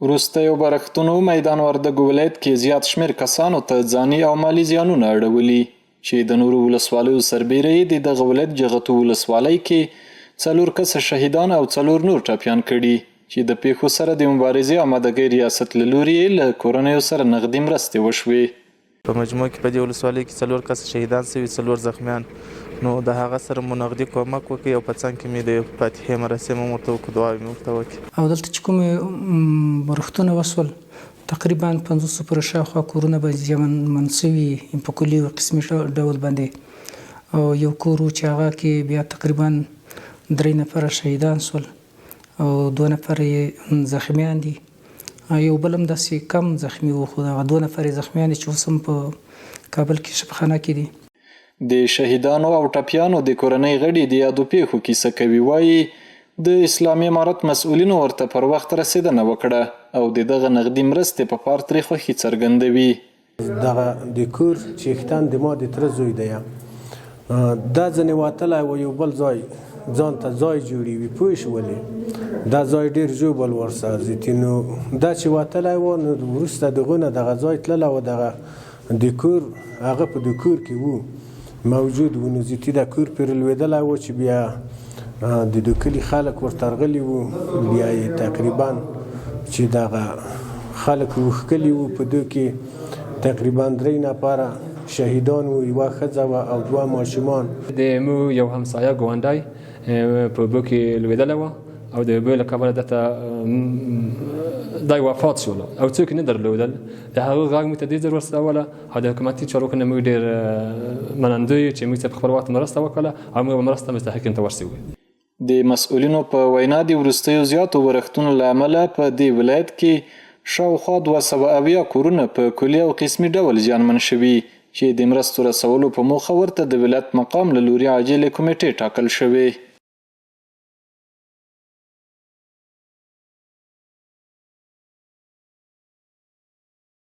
وروستیو برښتونو میدان وردګو ولایت کې زیات شمېر کسانو ته ځاني او مالي زیانونه اړولي چې د نورو ولسوالیو سربیره یې د دغه ولایت جغتو ولسوالۍ کې 4 کسه شهیدان او 4 نور ټپیان کړي چې د پیښو سره د مبارزې آمادګۍ ریاست له لوري یې له کورنیو سره نغدي مرستې وشوې. په مجموع کې په دې ولسوالۍ کې 4 کسه شهیدان سوي 4 زخمیان نو د هغه سره مو نغدي کومک وکړي او په څنګ کې مې د فاتحې مراسم هم ورته وکړو دعاوې مې ورته وکړې. او دلته چې کومې برښتونه وسول تقریبا 500 پورې شاوخوا کورونه به زیانمن سوي په کلي او قسمي ډول باندې او یو کور و چې هغه کې بیا تقریبا 3 نفره شهیدان سول او 2 نفره یې زخمیان دي. یو بل هم داسې کم زخمی و خو دغه 2 نفرې زخمیان دي چې اوس هم په کابل کې شفاخانه کې دي. د شهیدانو او ټپیانو د کورنۍ غړي د یادو پیښو کیسه کوي. وایي د اسلامي امارت مسؤلینو ورته پر وخت رسیدنه وکړه او دغه نغدي مرستې په پار ترې خوښي څرګندوي. دغه د کور چیختان د ما د تره زوی دی دا ځنې وتلی و یو بل ځای ځان ته ځای جوړي وي پوه شولې دا ځای ډېر ژوبل ورسره زیتي نو دا چې وتلی و نو وروسته دغه نه دغه ځای تللی و دغه د کور هغه په د کور کې و موجود و نو زیتي د کور پرې لوېدلی و چې بیا د کلي خلک ورته راغلي وو بیا یې تقریبا چې دغه خلک وښکلي وو په دوی کې تقریبا 3 نفره شهیدان وو یوه ښځه وه او 2 ماشومان. د مو یو همسایه ګاونډی په اوبو کې لوېدلی وه او د اوبو له کبله دی وفات شول او څوک یې نه درلودل. د هغه غږ موږ ته ډېر زر ورسوله او د حکومتي چارواکو نه موږ ډېر منندوی چې موږ ته په خپل وخت مرسته وکړله او موږ به مرسته مستحقین ته ورسوو. د مسؤلینو په وینا د وروستیو زیاتو ورښتونو له امله په دې ولایت کې شاوخوا 270 کورونه په کلي او قسمي ډول زیانمن شوي چې د مرستو رسولو په موخه ورته د ولایت مقام له لوري عاجلې کمیټې ټاکل شوې.